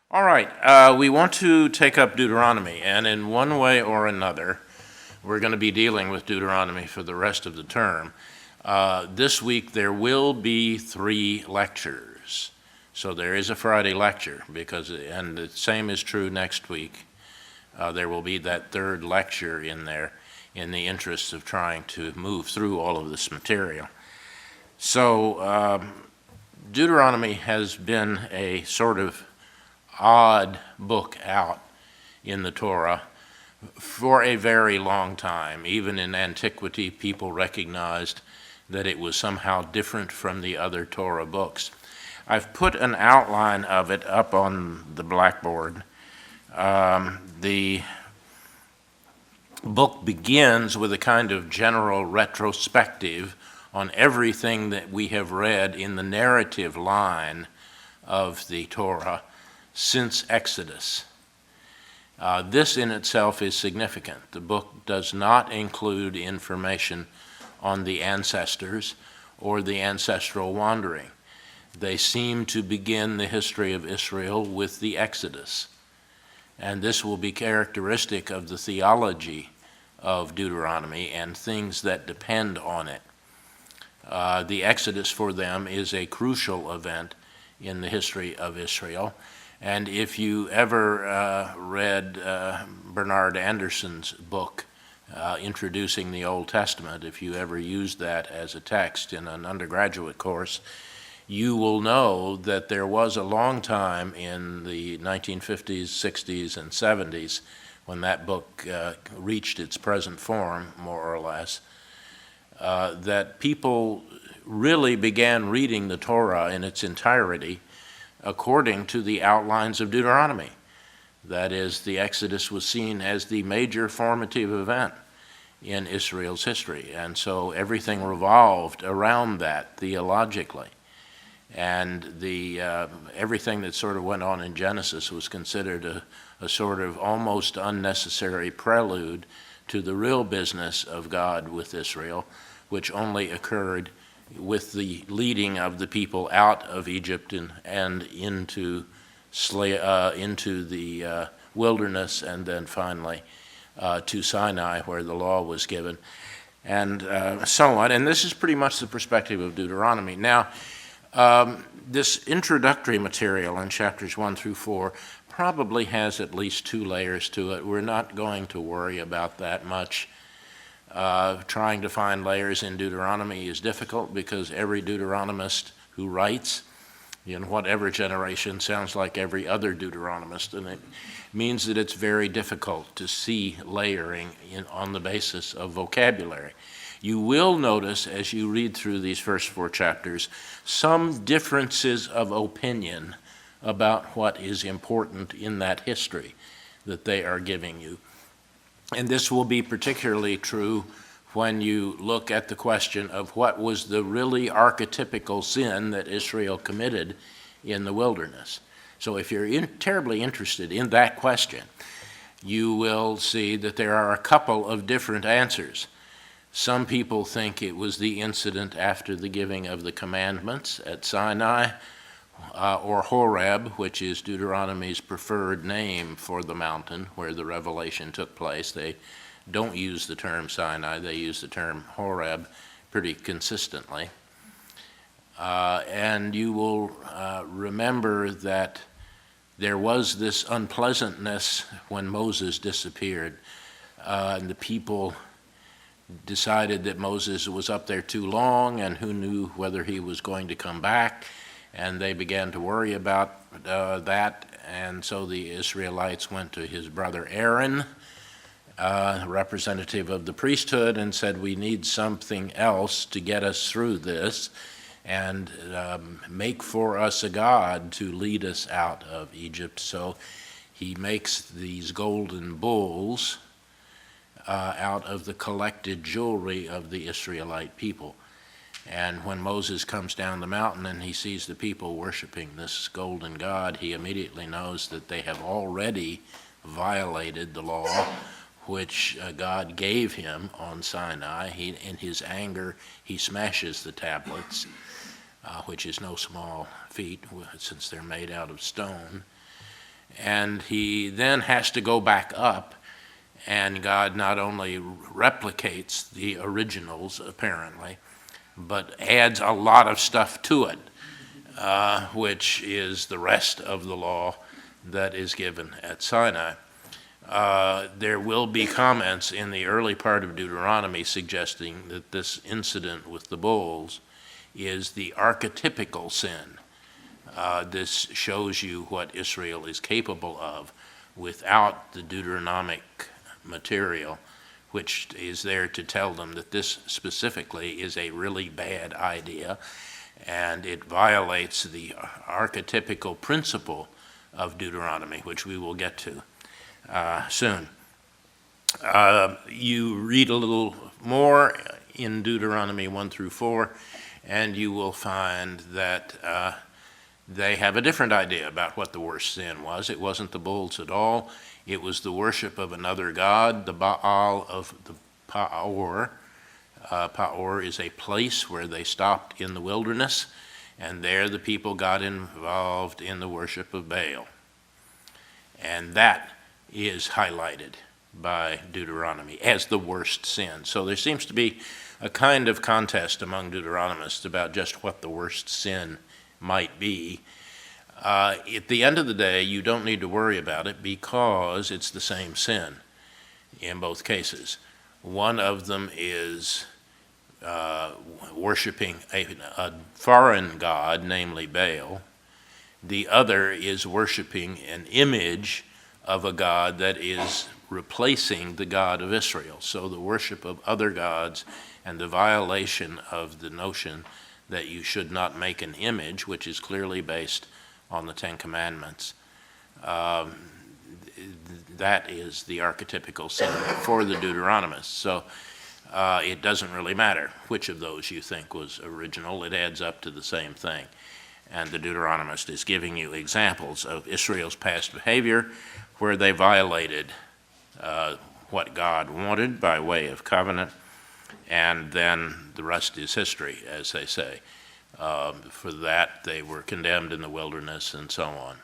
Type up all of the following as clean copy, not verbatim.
All right, we want to take up Deuteronomy, and in one way or another, we're going to be dealing with Deuteronomy for the rest of the term. This week there will be 3 lectures, so there is a Friday lecture, and the same is true next week. There will be that 3rd lecture in there in the interest of trying to move through all of this material. So Deuteronomy has been a sort of odd book out in the Torah for a very long time. Even in antiquity, people recognized that it was somehow different from the other Torah books. I've put an outline of it up on the blackboard. The book begins with a kind of general retrospective on everything that we have read in the narrative line of the Torah since Exodus. This in itself is significant. The book does not include information on the ancestors or the ancestral wandering. They seem to begin the history of Israel with the Exodus, and this will be characteristic of the theology of Deuteronomy and things that depend on it. The Exodus for them is a crucial event in the history of Israel. And if you ever read Bernard Anderson's book, Introducing the Old Testament, if you ever used that as a text in an undergraduate course, you will know that there was a long time in the 1950s, 60s, and 70s when that book reached its present form, more or less, that people really began reading the Torah in its entirety according to the outlines of Deuteronomy. That is, the Exodus was seen as the major formative event in Israel's history, and so everything revolved around that theologically. And everything that sort of went on in Genesis was considered a sort of almost unnecessary prelude to the real business of God with Israel, which only occurred with the leading of the people out of Egypt and into the wilderness, and then finally to Sinai, where the law was given, and so on. And this is pretty much the perspective of Deuteronomy. Now, this introductory material in chapters 1 through 4 probably has at least 2 layers to it. We're not going to worry about that much. Trying to find layers in Deuteronomy is difficult because every Deuteronomist who writes in whatever generation sounds like every other Deuteronomist, and it means that it's very difficult to see layering on the basis of vocabulary. You will notice as you read through these first 4 chapters some differences of opinion about what is important in that history that they are giving you. And this will be particularly true when you look at the question of what was the really archetypical sin that Israel committed in the wilderness. So if you're terribly interested in that question, you will see that there are a couple of different answers. Some people think it was the incident after the giving of the commandments at Sinai, or Horeb, which is Deuteronomy's preferred name for the mountain where the revelation took place. They don't use the term Sinai, they use the term Horeb pretty consistently. And you will remember that there was this unpleasantness when Moses disappeared, and the people decided that Moses was up there too long, and who knew whether he was going to come back. And they began to worry about that, and so the Israelites went to his brother Aaron, representative of the priesthood, and said, we need something else to get us through this, and make for us a god to lead us out of Egypt. So he makes these golden bulls out of the collected jewelry of the Israelite people. And when Moses comes down the mountain and he sees the people worshiping this golden god, he immediately knows that they have already violated the law which God gave him on Sinai. In his anger, he smashes the tablets, which is no small feat since they're made out of stone. And he then has to go back up, and God not only replicates the originals, apparently, but adds a lot of stuff to it, which is the rest of the law that is given at Sinai. There will be comments in the early part of Deuteronomy suggesting that this incident with the bulls is the archetypical sin. This shows you what Israel is capable of without the Deuteronomic material, which is there to tell them that this specifically is a really bad idea, and it violates the archetypical principle of Deuteronomy, which we will get to soon. You read a little more in Deuteronomy 1 through 4, and you will find that they have a different idea about what the worst sin was. It wasn't the bulls at all. It was the worship of another god, the Baal of the Peor. Peor is a place where they stopped in the wilderness, and there the people got involved in the worship of Baal. And that is highlighted by Deuteronomy as the worst sin. So there seems to be a kind of contest among Deuteronomists about just what the worst sin might be. At the end of the day, you don't need to worry about it because it's the same sin in both cases. One of them is worshiping a foreign god, namely Baal. The other is worshiping an image of a god that is replacing the God of Israel. So the worship of other gods and the violation of the notion that you should not make an image, which is clearly based on the Ten Commandments, that is the archetypical sin for the Deuteronomists. So it doesn't really matter which of those you think was original. It adds up to the same thing. And the Deuteronomist is giving you examples of Israel's past behavior where they violated what God wanted by way of covenant, and then the rest is history, as they say. For that, they were condemned in the wilderness and so on.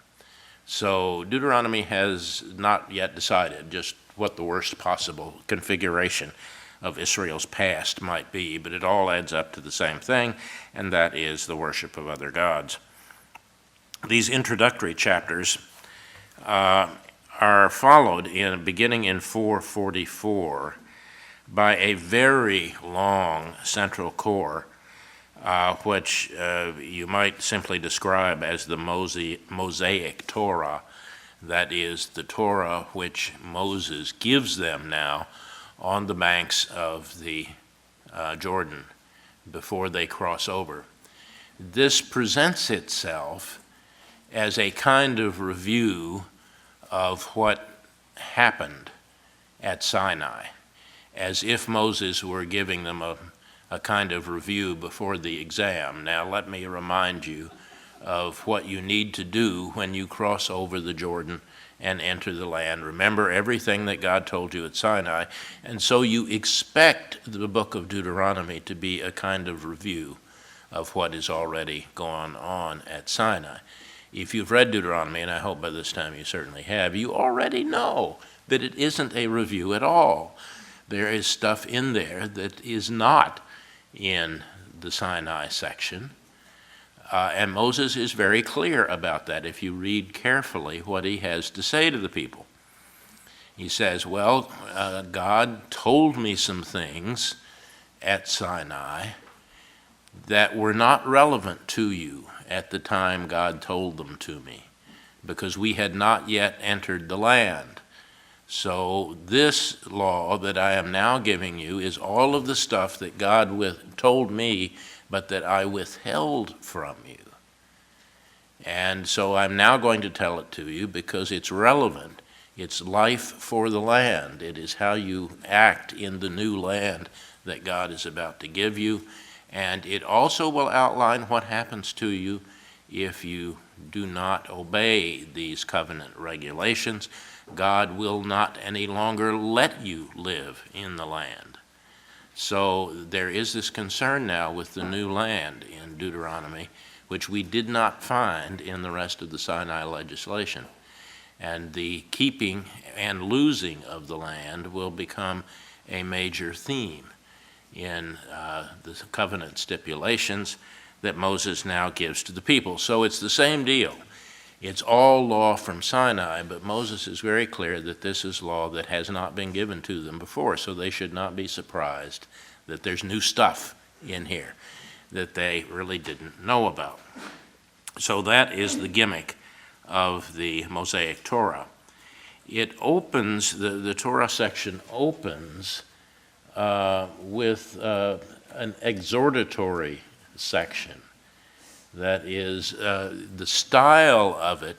So Deuteronomy has not yet decided just what the worst possible configuration of Israel's past might be, but it all adds up to the same thing, and that is the worship of other gods. These introductory chapters are followed beginning in 444 by a very long central core, which you might simply describe as the mosaic Torah. That is the Torah which Moses gives them now on the banks of the Jordan before they cross over. This presents itself as a kind of review of what happened at Sinai, as if Moses were giving them a kind of review before the exam. Now let me remind you of what you need to do when you cross over the Jordan and enter the land. Remember everything that God told you at Sinai, and so you expect the book of Deuteronomy to be a kind of review of what is already going on at Sinai. If you've read Deuteronomy, and I hope by this time you certainly have, you already know that it isn't a review at all. There is stuff in there that is not in the Sinai section. And Moses is very clear about that if you read carefully what he has to say to the people. He says, well, God told me some things at Sinai that were not relevant to you at the time God told them to me, because we had not yet entered the land. So this law that I am now giving you is all of the stuff that God told me, but that I withheld from you. And so I'm now going to tell it to you because it's relevant. It's life for the land. It is how you act in the new land that God is about to give you. And it also will outline what happens to you if you do not obey these covenant regulations. God will not any longer let you live in the land. So there is this concern now with the new land in Deuteronomy, which we did not find in the rest of the Sinai legislation. and the keeping and losing of the land will become a major theme in the covenant stipulations that Moses now gives to the people. So it's the same deal. It's all law from Sinai, but Moses is very clear that this is law that has not been given to them before, so they should not be surprised that there's new stuff in here that they really didn't know about. So that is the gimmick of the Mosaic Torah. It opens, the Torah section opens with an exhortatory section. That is, the style of it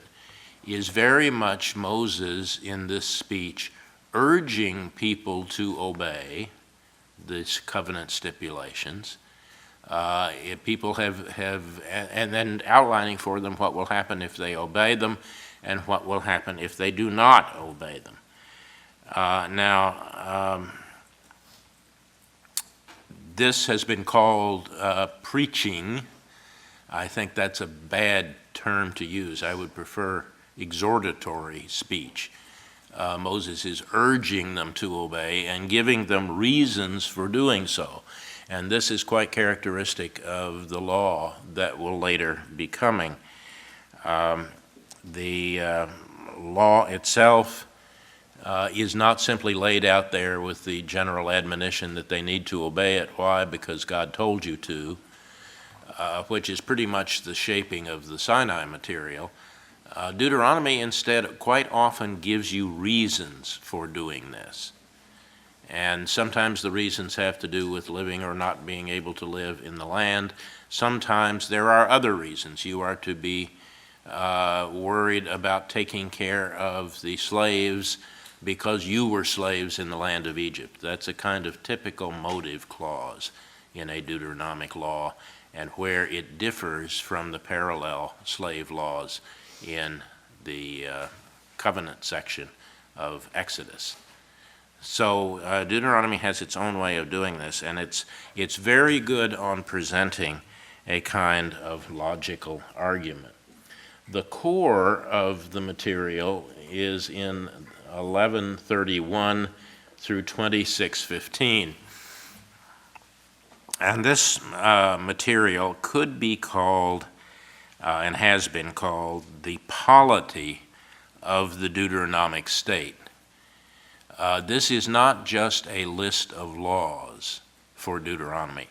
is very much Moses in this speech urging people to obey these covenant stipulations. People and then outlining for them what will happen if they obey them and what will happen if they do not obey them. This has been called preaching. I think that's a bad term to use. I would prefer exhortatory speech. Moses is urging them to obey and giving them reasons for doing so. And this is quite characteristic of the law that will later be coming. The law itself is not simply laid out there with the general admonition that they need to obey it. Why? Because God told you to, which is pretty much the shaping of the Sinai material. Deuteronomy instead quite often gives you reasons for doing this. And sometimes the reasons have to do with living or not being able to live in the land. Sometimes there are other reasons. You are to be worried about taking care of the slaves because you were slaves in the land of Egypt. That's a kind of typical motive clause in a Deuteronomic law, and where it differs from the parallel slave laws in the covenant section of Exodus. So Deuteronomy has its own way of doing this, and it's very good on presenting a kind of logical argument. The core of the material is in 11:31 through 26:15. And this material could be called, and has been called, the polity of the Deuteronomic state. This is not just a list of laws for Deuteronomy.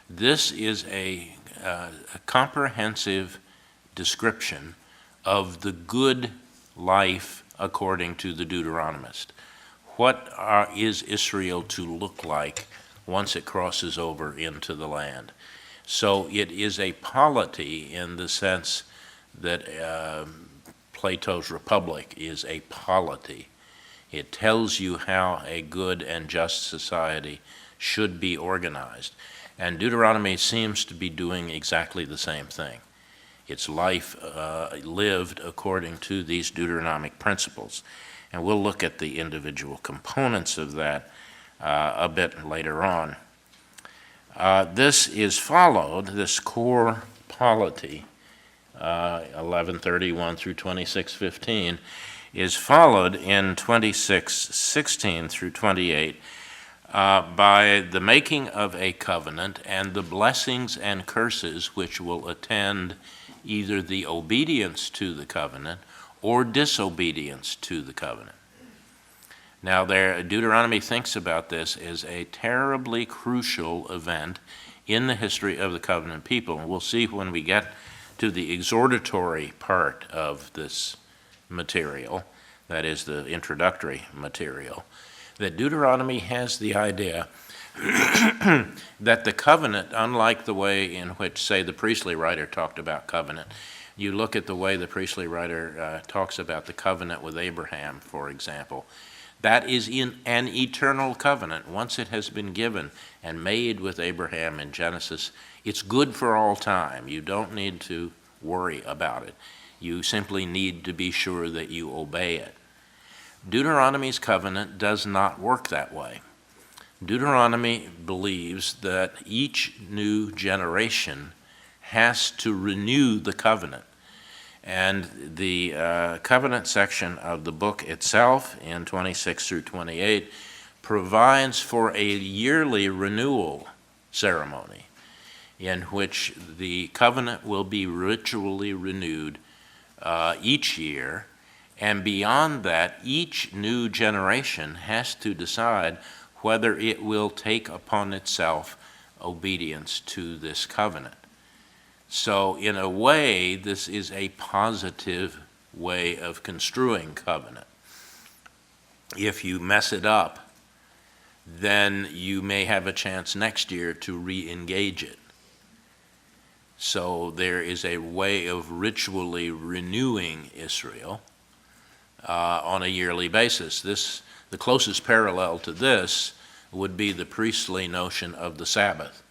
This is a comprehensive description of the good life according to the Deuteronomist. What is Israel to look like once it crosses over into the land? So it is a polity in the sense that Plato's Republic is a polity. It tells you how a good and just society should be organized. And Deuteronomy seems to be doing exactly the same thing. It's life lived according to these Deuteronomic principles. And we'll look at the individual components of that a bit later on. This is followed, this core polity, 11:31 through 26:15, is followed in 26:16 through 28 by the making of a covenant and the blessings and curses which will attend either the obedience to the covenant or disobedience to the covenant. Now, Deuteronomy thinks about this as a terribly crucial event in the history of the covenant people. And we'll see when we get to the exhortatory part of this material, that is the introductory material, that Deuteronomy has the idea that the covenant, unlike the way in which, say, the priestly writer talked about covenant, you look at the way the priestly writer talks about the covenant with Abraham, for example, that is in an eternal covenant. Once it has been given and made with Abraham in Genesis, it's good for all time. You don't need to worry about it. You simply need to be sure that you obey it. Deuteronomy's covenant does not work that way. Deuteronomy believes that each new generation has to renew the covenant. And the covenant section of the book itself, in 26 through 28, provides for a yearly renewal ceremony in which the covenant will be ritually renewed each year. And beyond that, each new generation has to decide whether it will take upon itself obedience to this covenant. So in a way, this is a positive way of construing covenant. If you mess it up, then you may have a chance next year to re-engage it. So there is a way of ritually renewing Israel on a yearly basis. The closest parallel to this would be the priestly notion of the Sabbath,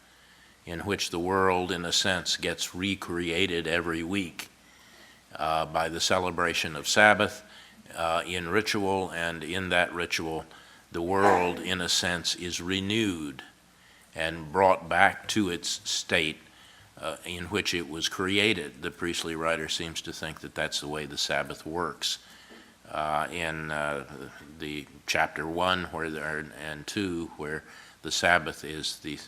in which the world, in a sense, gets recreated every week by the celebration of Sabbath in ritual, and in that ritual, the world, in a sense, is renewed and brought back to its state in which it was created. The priestly writer seems to think that that's the way the Sabbath works. In the chapter 1 and 2, where the Sabbath is the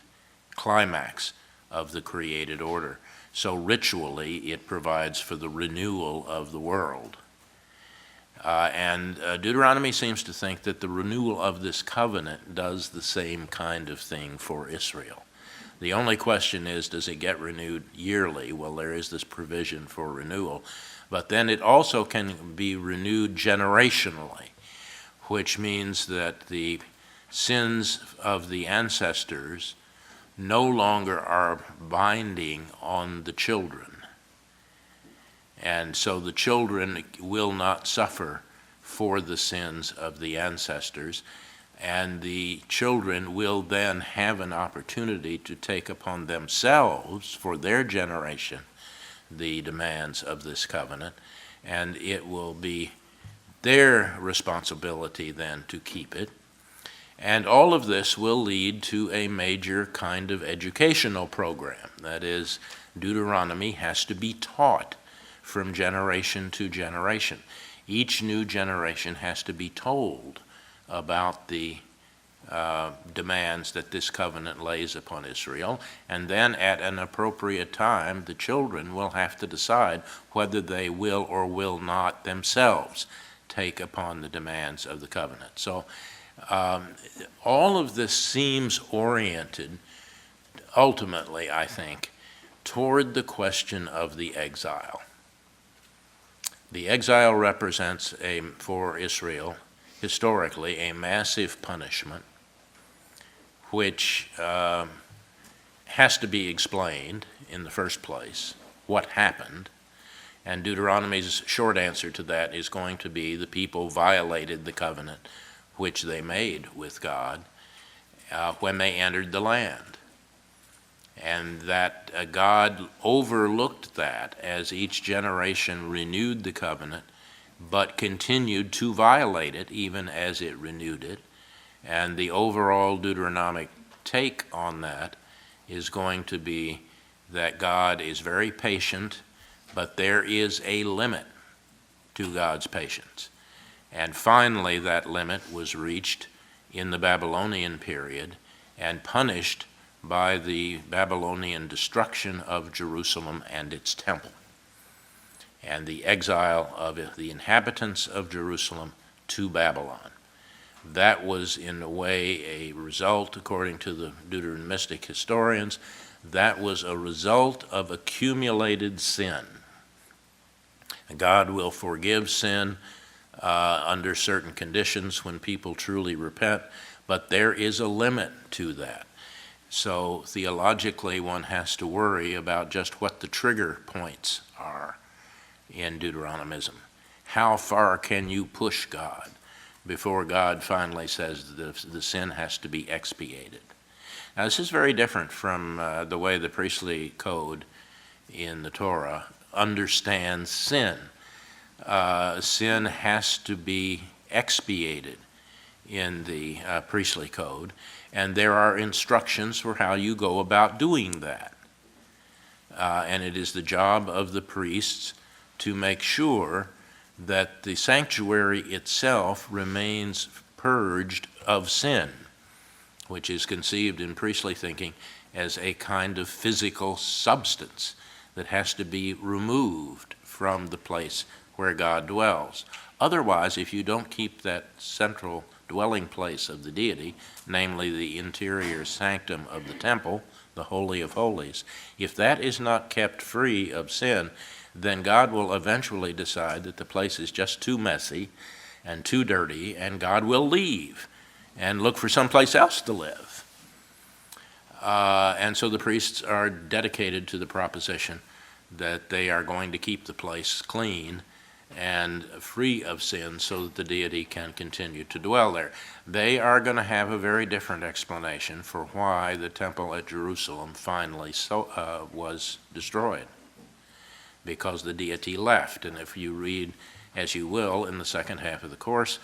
climax of the created order. So ritually, it provides for the renewal of the world. And Deuteronomy seems to think that the renewal of this covenant does the same kind of thing for Israel. The only question is, does it get renewed yearly? Well, there is this provision for renewal. But then it also can be renewed generationally, which means that the sins of the ancestors no longer are binding on the children. And so the children will not suffer for the sins of the ancestors, and the children will then have an opportunity to take upon themselves, for their generation, the demands of this covenant, and it will be their responsibility then to keep it. And all of this will lead to a major kind of educational program. That is, Deuteronomy has to be taught from generation to generation. Each new generation has to be told about the demands that this covenant lays upon Israel, and then at an appropriate time, the children will have to decide whether they will or will not themselves take upon the demands of the covenant. So all of this seems oriented, ultimately, I think, toward the question of the exile. The exile represents, for Israel, historically, a massive punishment which has to be explained in the first place, what happened. And Deuteronomy's short answer to that is going to be the people violated the covenant which they made with God when they entered the land. And that God overlooked that as each generation renewed the covenant, but continued to violate it even as it renewed it. And the overall Deuteronomic take on that is going to be that God is very patient, but there is a limit to God's patience. And finally, that limit was reached in the Babylonian period and punished by the Babylonian destruction of Jerusalem and its temple, and the exile of the inhabitants of Jerusalem to Babylon. That was, in a way, a result, according to the Deuteronomistic historians, that was a result of accumulated sin. God will forgive sin under certain conditions when people truly repent, but there is a limit to that. So theologically, one has to worry about just what the trigger points are in Deuteronomism. How far can you push God before God finally says the sin has to be expiated? Now, this is very different from the way the priestly code in the Torah understands sin. Sin has to be expiated in the priestly code, and there are instructions for how you go about doing that. And it is the job of the priests to make sure that the sanctuary itself remains purged of sin, which is conceived in priestly thinking as a kind of physical substance that has to be removed from the place where God dwells. Otherwise, if you don't keep that central dwelling place of the deity, namely the interior sanctum of the temple, the Holy of Holies, if that is not kept free of sin, then God will eventually decide that the place is just too messy and too dirty, and God will leave and look for someplace else to live. And so the priests are dedicated to the proposition that they are going to keep the place clean and free of sin so that the deity can continue to dwell there. They are going to have a very different explanation for why the temple at Jerusalem finally was destroyed, because the deity left. And if you read, as you will, in the second half of the course,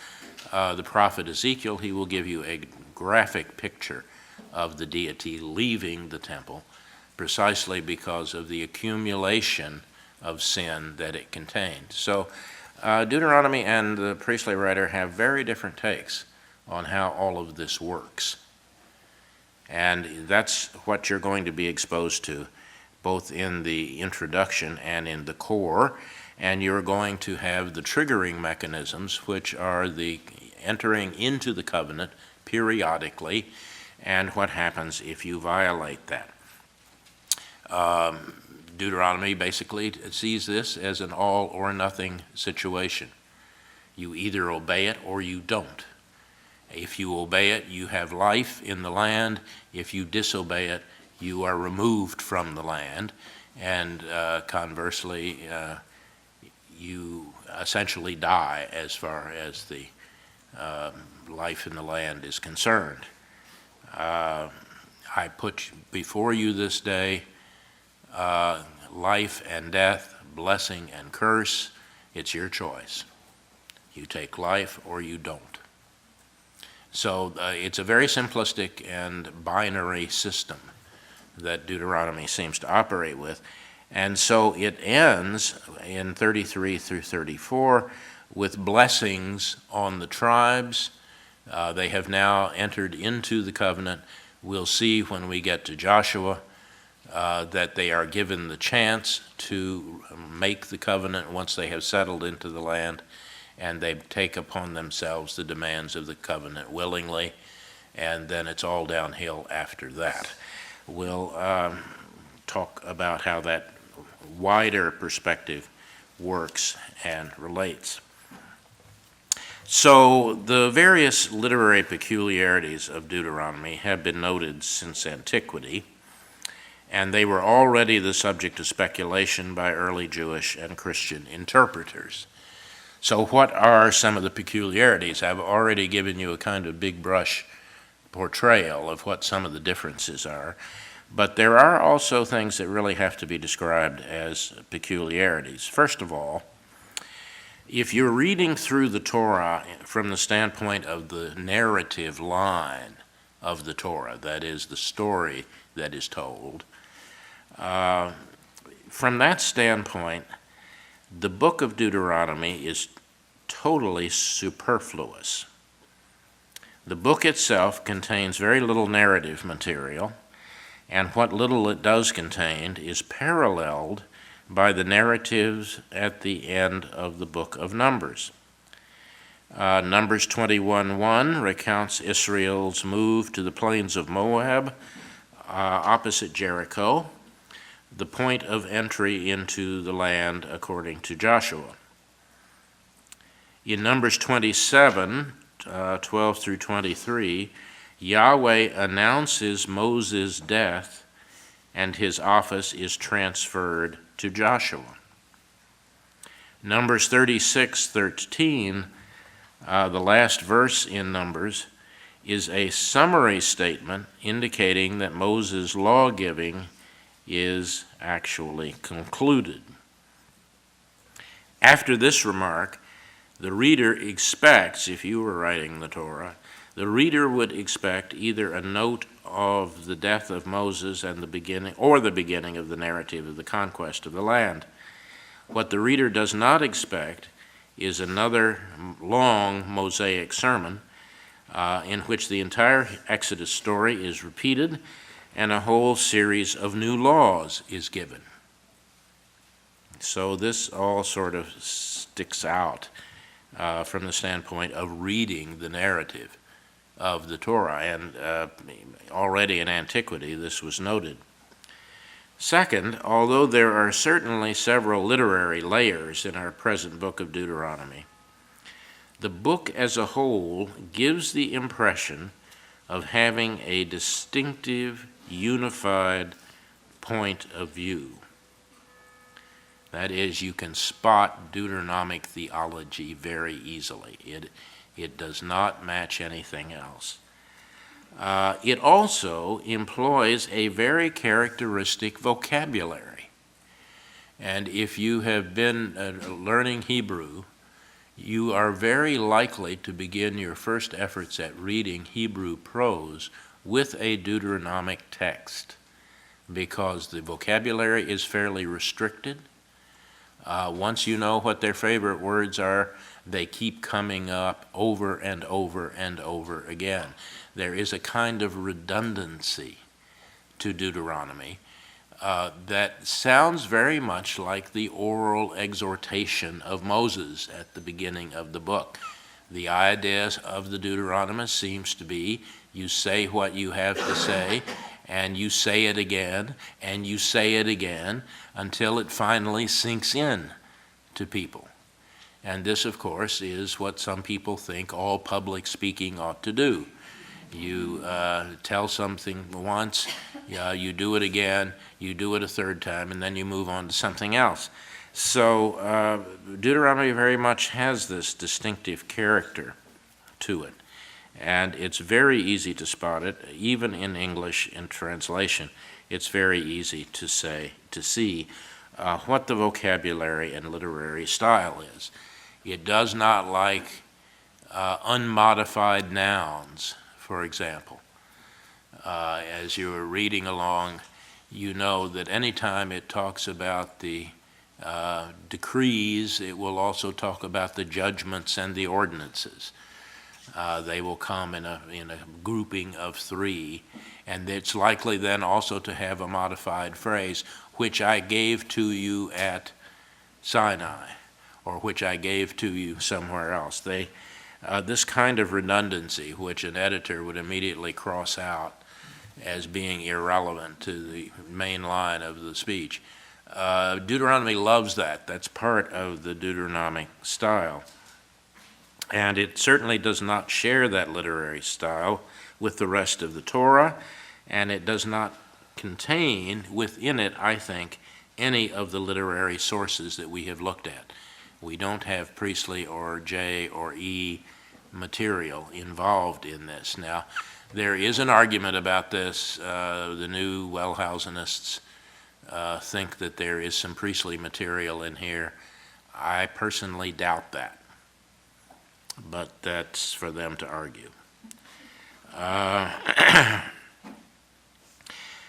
the prophet Ezekiel, he will give you a graphic picture of the deity leaving the temple, precisely because of the accumulation of sin that it contained. So Deuteronomy and the priestly writer have very different takes on how all of this works. And that's what you're going to be exposed to, both in the introduction and in the core. And you're going to have the triggering mechanisms, which are the entering into the covenant periodically, and what happens if you violate that. Deuteronomy basically sees this as an all or nothing situation. You either obey it or you don't. If you obey it, you have life in the land. If you disobey it, you are removed from the land. And conversely, you essentially die as far as the life in the land is concerned. I put before you this day life and death, blessing and curse. It's your choice. You take life or you don't. So it's a very simplistic and binary system that Deuteronomy seems to operate with. And so it ends in 33 through 34 with blessings on the tribes. They have now entered into the covenant. We'll see when we get to Joshua that they are given the chance to make the covenant once they have settled into the land, and they take upon themselves the demands of the covenant willingly, and then it's all downhill after that. We'll talk about how that wider perspective works and relates. So the various literary peculiarities of Deuteronomy have been noted since antiquity, and they were already the subject of speculation by early Jewish and Christian interpreters. So what are some of the peculiarities? I've already given you a kind of big brush portrayal of what some of the differences are, but there are also things that really have to be described as peculiarities. First of all, if you're reading through the Torah from the standpoint of the narrative line of the Torah, that is, the story that is told, from that standpoint, the book of Deuteronomy is totally superfluous. The book itself contains very little narrative material, and what little it does contain is paralleled by the narratives at the end of the book of Numbers. Numbers 21:1 recounts Israel's move to the plains of Moab, opposite Jericho, the point of entry into the land according to Joshua. In Numbers 27, 12 through 23, Yahweh announces Moses' death, and his office is transferred to Joshua. Numbers 36:13, the last verse in Numbers, is a summary statement indicating that Moses' law-giving is actually concluded. After this remark, the reader expects, if you were writing the Torah, the reader would expect either a note of the death of Moses and the beginning of the narrative of the conquest of the land, What the reader does not expect is another long Mosaic sermon in which the entire Exodus story is repeated and a whole series of new laws is given. So this all sort of sticks out from the standpoint of reading the narrative of the Torah, and already in antiquity this was noted. Second, although there are certainly several literary layers in our present book of Deuteronomy, the book as a whole gives the impression of having a distinctive, unified point of view. That is, you can spot Deuteronomic theology very easily. It does not match anything else. It also employs a very characteristic vocabulary. And if you have been learning Hebrew, you are very likely to begin your first efforts at reading Hebrew prose with a Deuteronomic text, because the vocabulary is fairly restricted. Once you know what their favorite words are, they keep coming up over and over and over again. There is a kind of redundancy to Deuteronomy that sounds very much like the oral exhortation of Moses at the beginning of the book. The idea of the Deuteronomist seems to be you say what you have to say, and you say it again, and you say it again, until it finally sinks in to people. And this, of course, is what some people think all public speaking ought to do. You tell something once, you do it again, you do it a third time, and then you move on to something else. So Deuteronomy very much has this distinctive character to it. And it's very easy to spot it, even in English in translation. It's very easy to see what the vocabulary and literary style is. It does not like unmodified nouns, for example. As you're reading along, you know that anytime it talks about the decrees, it will also talk about the judgments and the ordinances. They will come in a grouping of three, and it's likely then also to have a modified phrase, which I gave to you at Sinai, or which I gave to you somewhere else. This kind of redundancy, which an editor would immediately cross out as being irrelevant to the main line of the speech, Deuteronomy loves that. That's part of the Deuteronomic style. And it certainly does not share that literary style with the rest of the Torah, and it does not contain within it, I think, any of the literary sources that we have looked at. We don't have priestly or J or E material involved in this. Now, there is an argument about this. The new Wellhousenists think that there is some priestly material in here. I personally doubt that, but that's for them to argue.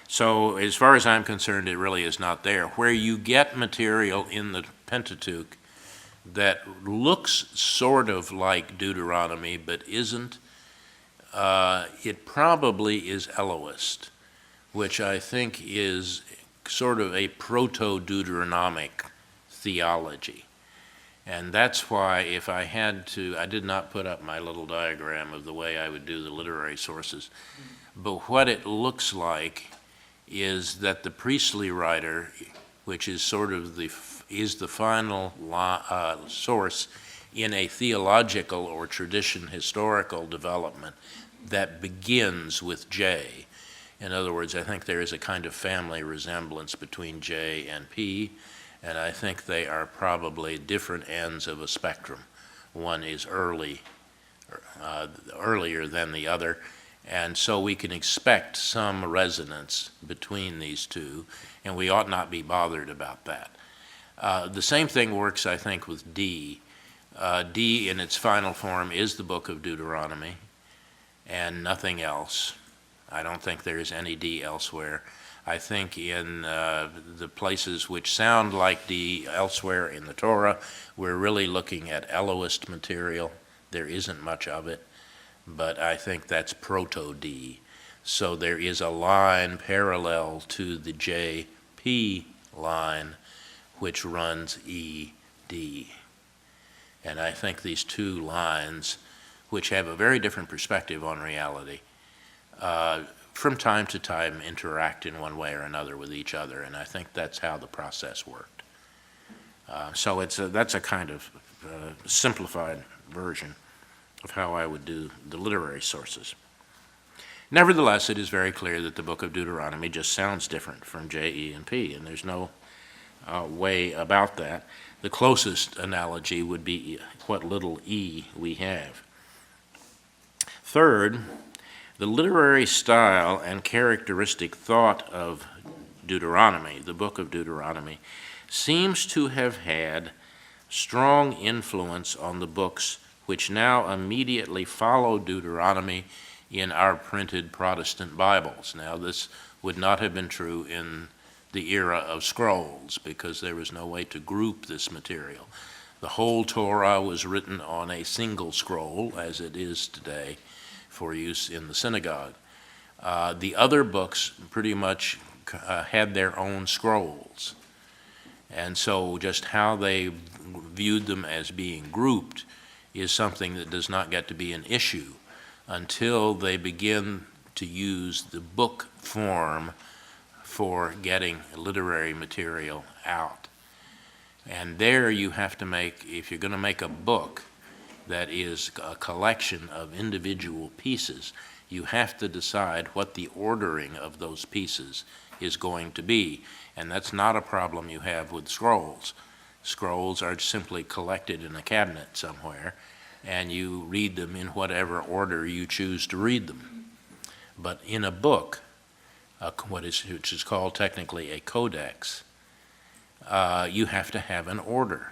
So as far as I'm concerned, it really is not there. Where you get material in the Pentateuch that looks sort of like Deuteronomy but isn't, it probably is Elohist, which I think is sort of a proto-Deuteronomic theology. And that's why if I had to, I did not put up my little diagram of the way I would do the literary sources, but what it looks like is that the priestly writer, which is sort of the final source in a theological or tradition historical development that begins with J. In other words, I think there is a kind of family resemblance between J and P, and I think they are probably different ends of a spectrum. One is earlier than the other, and so we can expect some resonance between these two, and we ought not be bothered about that. The same thing works, I think, with D. D in its final form is the book of Deuteronomy and nothing else. I don't think there is any D elsewhere. I think in the places which sound like D elsewhere in the Torah, we're really looking at Elohist material. There isn't much of it, but I think that's proto-D. So there is a line parallel to the JP line, which runs ED. And I think these two lines, which have a very different perspective on reality, from time to time interact in one way or another with each other, and I think that's how the process worked. So that's a kind of simplified version of how I would do the literary sources. Nevertheless, it is very clear that the book of Deuteronomy just sounds different from J, E, and P, and there's no way about that. The closest analogy would be what little e we have. Third, the literary style and characteristic thought of Deuteronomy, the book of Deuteronomy, seems to have had strong influence on the books which now immediately follow Deuteronomy in our printed Protestant Bibles. Now, this would not have been true in the era of scrolls because there was no way to group this material. The whole Torah was written on a single scroll, as it is today, for use in the synagogue. The other books pretty much had their own scrolls. And so just how they viewed them as being grouped is something that does not get to be an issue until they begin to use the book form for getting literary material out. And there you have to make, if you're going to make a book that is a collection of individual pieces, you have to decide what the ordering of those pieces is going to be. And that's not a problem you have with scrolls. Scrolls are simply collected in a cabinet somewhere, and you read them in whatever order you choose to read them. But in a book, which is called technically a codex, you have to have an order,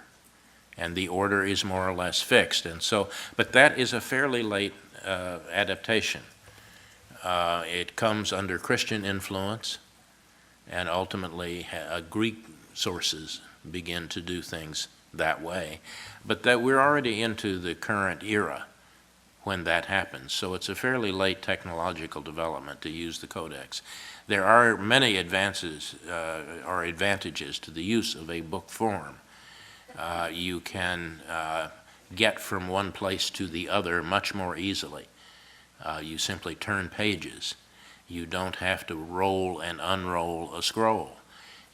and the order is more or less fixed. And so, but that is a fairly late adaptation. It comes under Christian influence, and ultimately Greek sources begin to do things that way. But that we're already into the current era when that happens, so it's a fairly late technological development to use the codex. There are many advances or advantages to the use of a book form. You can get from one place to the other much more easily. You simply turn pages. You don't have to roll and unroll a scroll.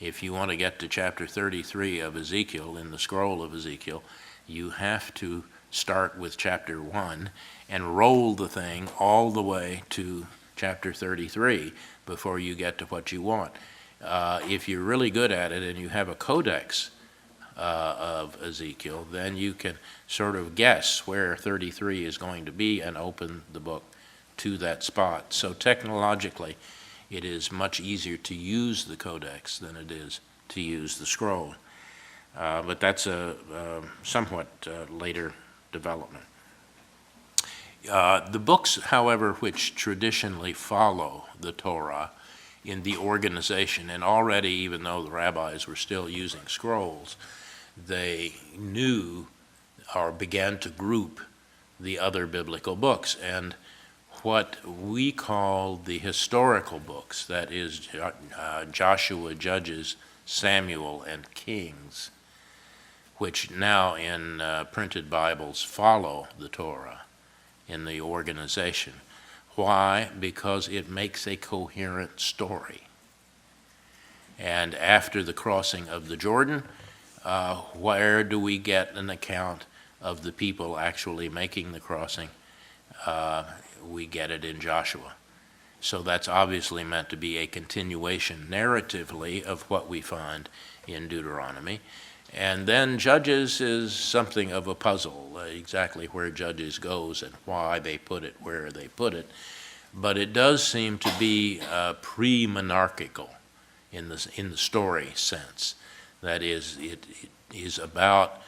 If you want to get to chapter 33 of Ezekiel, in the scroll of Ezekiel, you have to start with chapter 1 and roll the thing all the way to chapter 33 before you get to what you want. If you're really good at it and you have a codex of Ezekiel, then you can sort of guess where 33 is going to be and open the book to that spot. So technologically, it is much easier to use the codex than it is to use the scroll. But that's a somewhat later development. The books, however, which traditionally follow the Torah in the organization, and already, even though the rabbis were still using scrolls, they knew or began to group the other biblical books. And what we call the historical books, that is Joshua, Judges, Samuel, and Kings, which now in printed Bibles follow the Torah in the organization. Why? Because it makes a coherent story. And after the crossing of the Jordan, where do we get an account of the people actually making the crossing? We get it in Joshua. So that's obviously meant to be a continuation narratively of what we find in Deuteronomy. And then Judges is something of a puzzle, exactly where Judges goes and why they put it where they put it. But it does seem to be pre-monarchical in the story sense. That is, it is about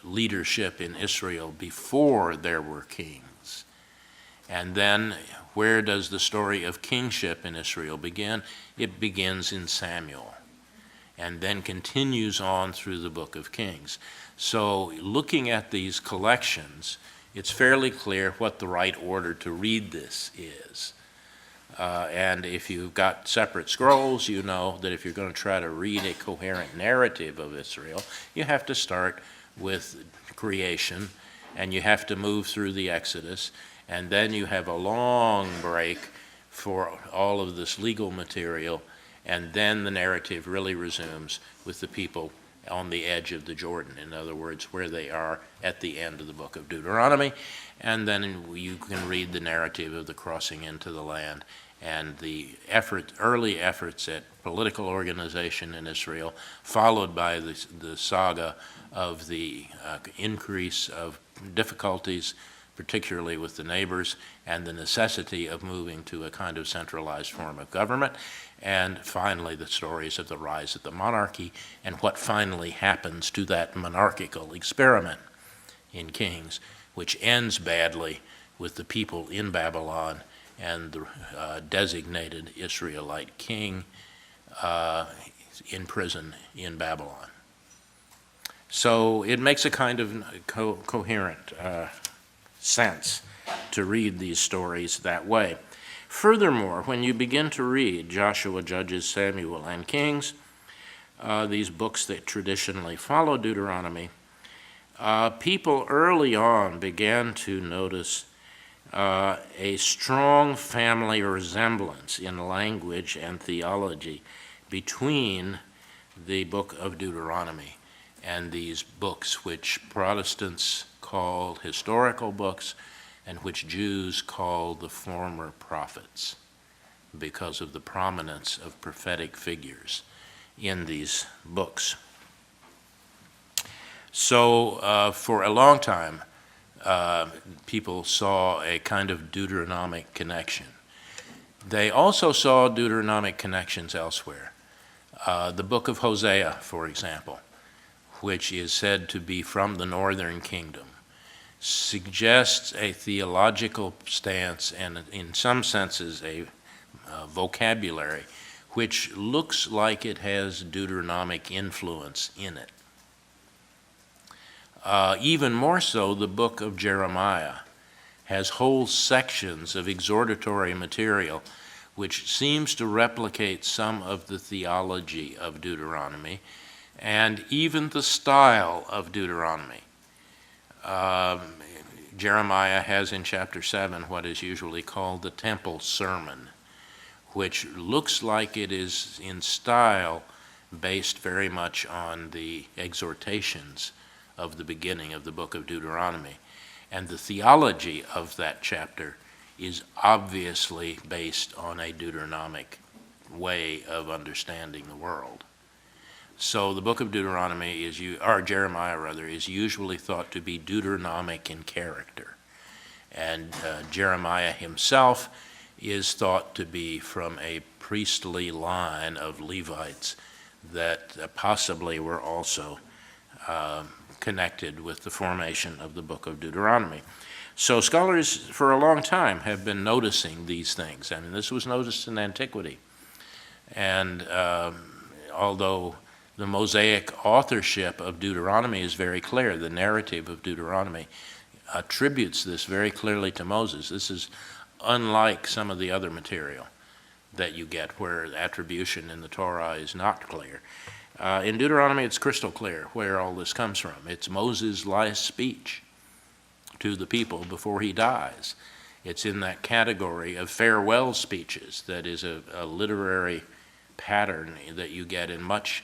leadership in Israel before there were kings. And then where does the story of kingship in Israel begin? It begins in Samuel, and then continues on through the book of Kings. So looking at these collections, it's fairly clear what the right order to read this is. And if you've got separate scrolls, you know that if you're going to try to read a coherent narrative of Israel, you have to start with creation, and you have to move through the Exodus, and then you have a long break for all of this legal material, and then the narrative really resumes with the people on the edge of the Jordan. In other words, where they are at the end of the book of Deuteronomy, and then you can read the narrative of the crossing into the land and the early efforts at political organization in Israel, followed by the saga of the increase of difficulties, particularly with the neighbors, and the necessity of moving to a kind of centralized form of government, and finally the stories of the rise of the monarchy and what finally happens to that monarchical experiment in Kings, which ends badly with the people in Babylon and the designated Israelite king in prison in Babylon. So it makes a kind of coherent sense to read these stories that way. Furthermore, when you begin to read Joshua, Judges, Samuel, and Kings, these books that traditionally follow Deuteronomy, people early on began to notice a strong family resemblance in language and theology between the book of Deuteronomy and these books which Protestants call historical books and which Jews call the former prophets because of the prominence of prophetic figures in these books. So for a long time, people saw a kind of Deuteronomic connection. They also saw Deuteronomic connections elsewhere. The book of Hosea, for example, which is said to be from the northern kingdom, suggests a theological stance and, in some senses, a vocabulary which looks like it has Deuteronomic influence in it. Even more so, the book of Jeremiah has whole sections of exhortatory material which seems to replicate some of the theology of Deuteronomy and even the style of Deuteronomy. Jeremiah has in chapter 7 what is usually called the temple sermon, which looks like it is in style based very much on the exhortations of the beginning of the book of Deuteronomy. And the theology of that chapter is obviously based on a Deuteronomic way of understanding the world. So the book of Deuteronomy Jeremiah is usually thought to be Deuteronomic in character. And Jeremiah himself is thought to be from a priestly line of Levites that possibly were also connected with the formation of the book of Deuteronomy. So scholars for a long time have been noticing these things. I mean, this was noticed in antiquity. And although the mosaic authorship of Deuteronomy is very clear, the narrative of Deuteronomy attributes this very clearly to Moses. This is unlike some of the other material that you get where attribution in the Torah is not clear. In Deuteronomy, it's crystal clear where all this comes from. It's Moses' last speech to the people before he dies. It's in that category of farewell speeches that is a literary pattern that you get in much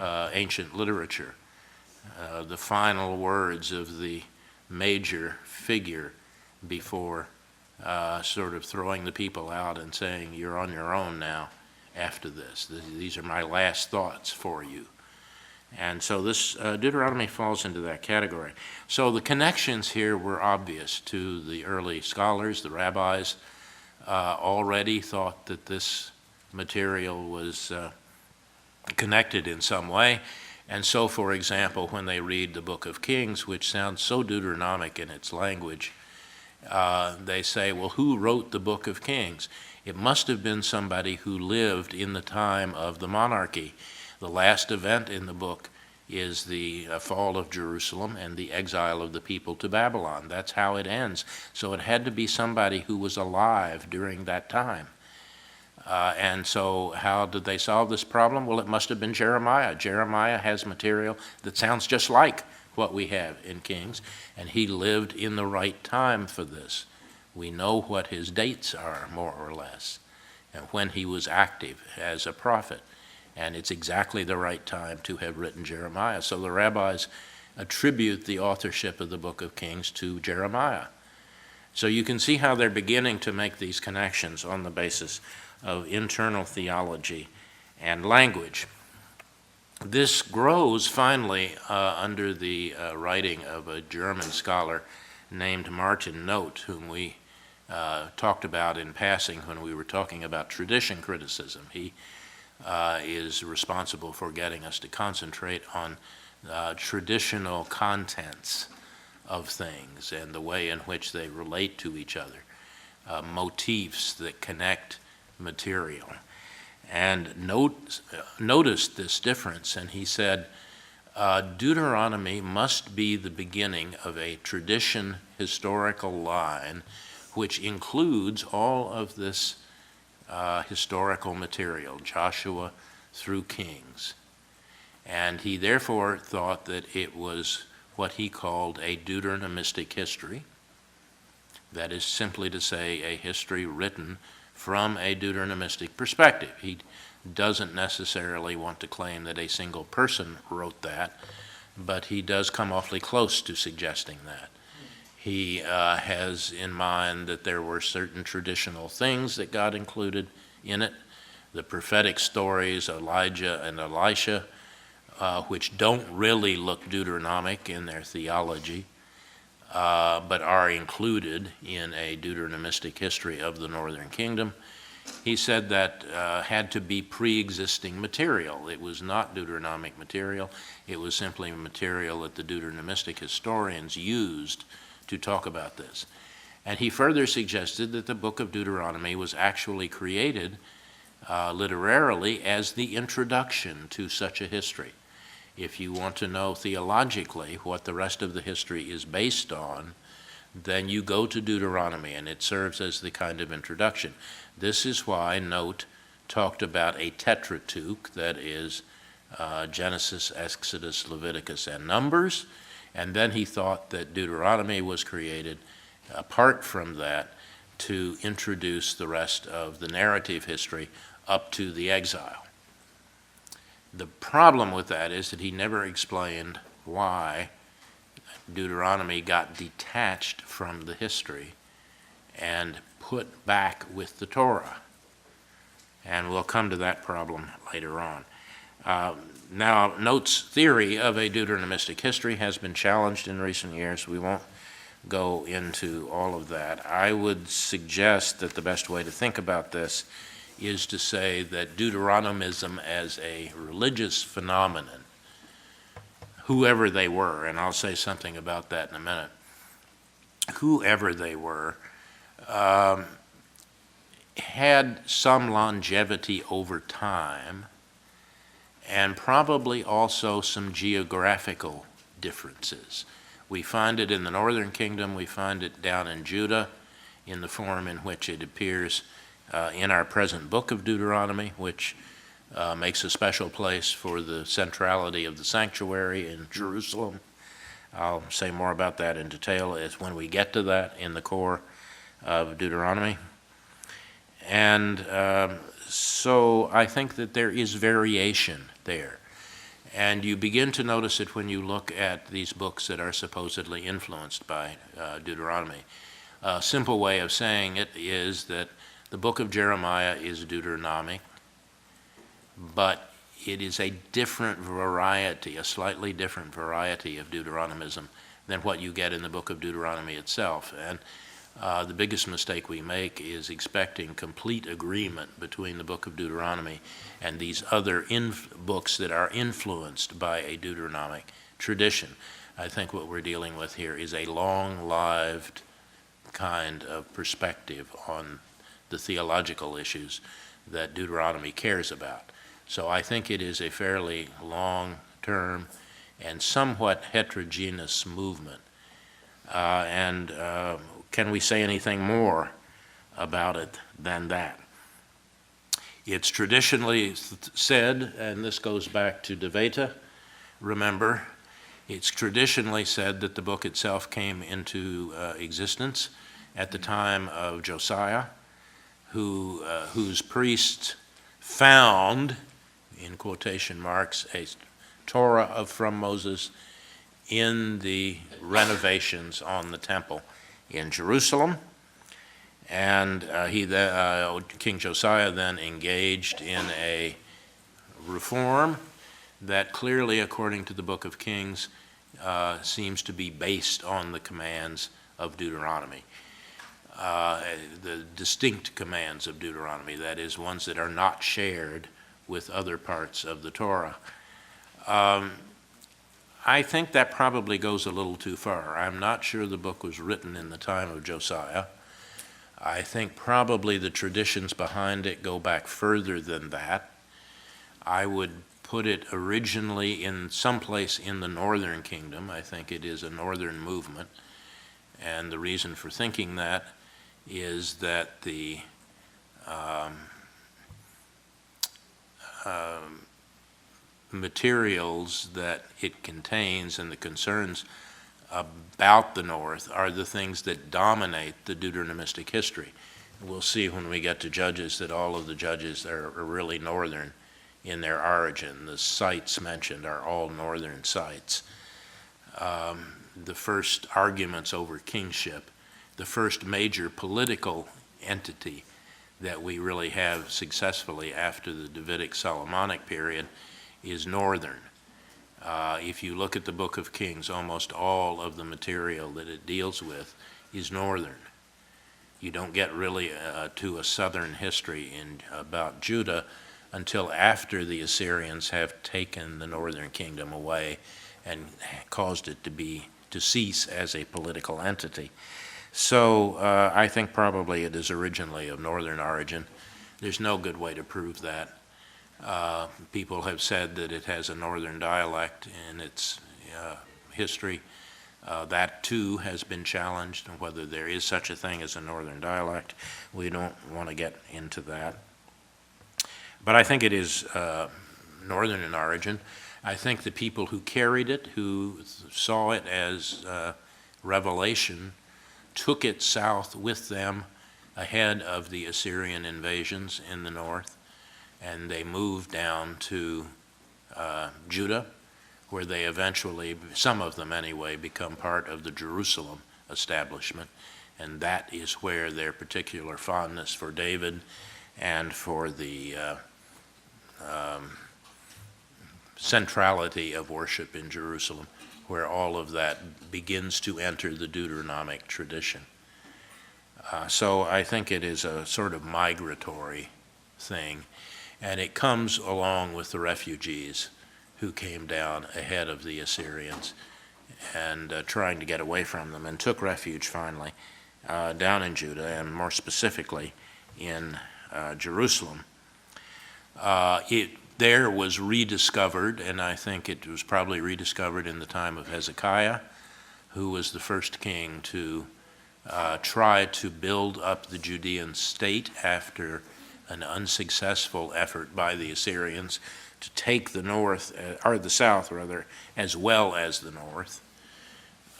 ancient literature. The final words of the major figure before sort of throwing the people out and saying, "You're on your own now after this. These are my last thoughts for you." And so this Deuteronomy falls into that category. So the connections here were obvious to the early scholars. The rabbis already thought that this material was connected in some way. And so, for example, when they read the book of Kings, which sounds so Deuteronomic in its language, they say, well, who wrote the Book of Kings? It must have been somebody who lived in the time of the monarchy. The last event in the book is the fall of Jerusalem and the exile of the people to Babylon. That's how it ends. So it had to be somebody who was alive during that time. And so how did they solve this problem? Well, it must have been Jeremiah. Jeremiah has material that sounds just like what we have in Kings, and he lived in the right time for this. We know what his dates are, more or less, and when he was active as a prophet. And it's exactly the right time to have written Jeremiah. So the rabbis attribute the authorship of the Book of Kings to Jeremiah. So you can see how they're beginning to make these connections on the basis of internal theology and language. This grows finally under the writing of a German scholar named Martin Noth, whom we talked about in passing when we were talking about tradition criticism. He is responsible for getting us to concentrate on traditional contents of things and the way in which they relate to each other, motifs that connect material. And noticed this difference, and he said, Deuteronomy must be the beginning of a tradition historical line which includes all of this historical material, Joshua through Kings. And he therefore thought that it was what he called a deuteronomistic history. That is simply to say a history written from a deuteronomistic perspective. He doesn't necessarily want to claim that a single person wrote that, but he does come awfully close to suggesting that. He has in mind that there were certain traditional things that God included in it, the prophetic stories, Elijah and Elisha, which don't really look Deuteronomic in their theology, but are included in a deuteronomistic history of the northern kingdom. He said that had to be pre-existing material. It was not Deuteronomic material. It was simply material that the deuteronomistic historians used to talk about this. And he further suggested that the book of Deuteronomy was actually created literarily as the introduction to such a history. If you want to know theologically what the rest of the history is based on, then you go to Deuteronomy, and it serves as the kind of introduction. This is why Noth talked about a Pentateuch, that is Genesis, Exodus, Leviticus, and Numbers, and then he thought that Deuteronomy was created apart from that to introduce the rest of the narrative history up to the exile. The problem with that is that he never explained why Deuteronomy got detached from the history and put back with the Torah. And we'll come to that problem later on. Now, Noth's theory of a deuteronomistic history has been challenged in recent years. We won't go into all of that. I would suggest that the best way to think about this is to say that Deuteronomism as a religious phenomenon, whoever they were, and I'll say something about that in a minute, whoever they were, had some longevity over time, and probably also some geographical differences. We find it in the northern kingdom, we find it down in Judah in the form in which it appears in our present book of Deuteronomy, which makes a special place for the centrality of the sanctuary in Jerusalem. I'll say more about that in detail as when we get to that in the core of Deuteronomy. And so I think that there is variation there. And you begin to notice it when you look at these books that are supposedly influenced by Deuteronomy. A simple way of saying it is that the book of Jeremiah is Deuteronomic, but it is a different variety, a slightly different variety of Deuteronomism than what you get in the book of Deuteronomy itself. And the biggest mistake we make is expecting complete agreement between the book of Deuteronomy and these other books that are influenced by a Deuteronomic tradition. I think what we're dealing with here is a long-lived kind of perspective on the theological issues that Deuteronomy cares about. So I think it is a fairly long-term and somewhat heterogeneous movement. Can we say anything more about it than that? It's traditionally said, and this goes back to Deveta, remember, it's traditionally said that the book itself came into existence at the time of Josiah, whose priests found, in quotation marks, a Torah from Moses in the renovations on the temple in Jerusalem. And King Josiah then engaged in a reform that clearly, according to the book of Kings, seems to be based on the commands of Deuteronomy. The distinct commands of Deuteronomy, that is, ones that are not shared with other parts of the Torah. I think that probably goes a little too far. I'm not sure the book was written in the time of Josiah. I think probably the traditions behind it go back further than that. I would put it originally in someplace in the northern kingdom. I think it is a northern movement. And the reason for thinking that is that the materials that it contains and the concerns about the North are the things that dominate the Deuteronomistic history. We'll see when we get to Judges that all of the judges are really northern in their origin. The sites mentioned are all northern sites. The first arguments over kingship, the first major political entity that we really have successfully after the Davidic Solomonic period is northern. If you look at the book of Kings, almost all of the material that it deals with is northern. You don't get really to a southern history about Judah until after the Assyrians have taken the northern kingdom away and caused it to cease as a political entity. So I think probably it is originally of northern origin. There's no good way to prove that. People have said that it has a northern dialect in its history. That too has been challenged, and whether there is such a thing as a northern dialect, we don't want to get into that. But I think it is northern in origin. I think the people who carried it, who saw it as revelation, took it south with them ahead of the Assyrian invasions in the north, and they moved down to Judah, where they eventually, some of them anyway, become part of the Jerusalem establishment, and that is where their particular fondness for David and for the centrality of worship in Jerusalem, where all of that begins to enter the Deuteronomic tradition. So I think it is a sort of migratory thing, and it comes along with the refugees who came down ahead of the Assyrians and trying to get away from them, and took refuge finally down in Judah, and more specifically in Jerusalem. It there was rediscovered, and I think it was probably rediscovered in the time of Hezekiah, who was the first king to try to build up the Judean state after an unsuccessful effort by the Assyrians to take the north, or the south rather, as well as the north.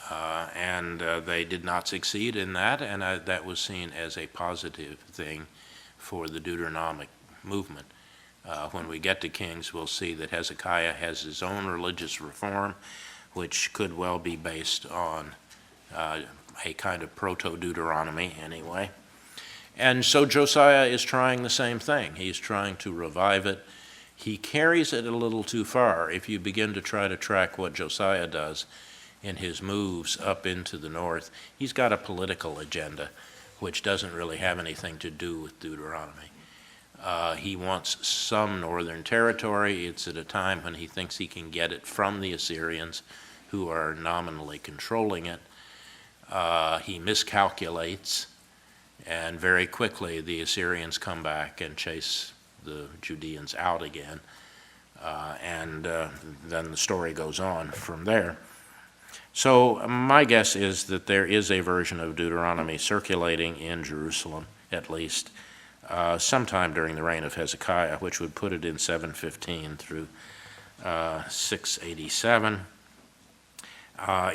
And they did not succeed in that, and that was seen as a positive thing for the Deuteronomic movement. When we get to Kings, we'll see that Hezekiah has his own religious reform, which could well be based on a kind of proto-Deuteronomy anyway. And so Josiah is trying the same thing. He's trying to revive it. He carries it a little too far. If you begin to try to track what Josiah does in his moves up into the north, he's got a political agenda which doesn't really have anything to do with Deuteronomy. He wants some northern territory. It's at a time when he thinks he can get it from the Assyrians, who are nominally controlling it. he miscalculates, and very quickly the Assyrians come back and chase the Judeans out again. And then the story goes on from there. So my guess is that there is a version of Deuteronomy circulating in Jerusalem, at least, sometime during the reign of Hezekiah, which would put it in 715 through 687.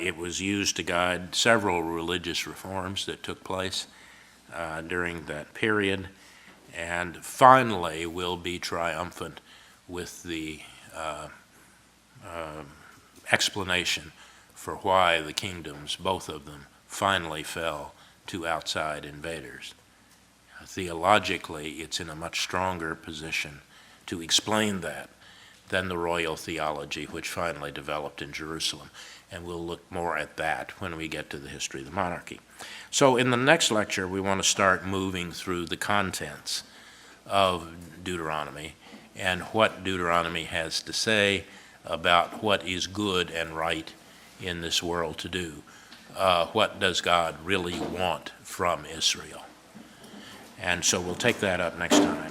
It was used to guide several religious reforms that took place during that period, and finally will be triumphant with the explanation for why the kingdoms, both of them, finally fell to outside invaders. Theologically, it's in a much stronger position to explain that than the royal theology which finally developed in Jerusalem. And we'll look more at that when we get to the history of the monarchy. So in the next lecture, we want to start moving through the contents of Deuteronomy and what Deuteronomy has to say about what is good and right in this world to do. What does God really want from Israel? And so we'll take that up next time.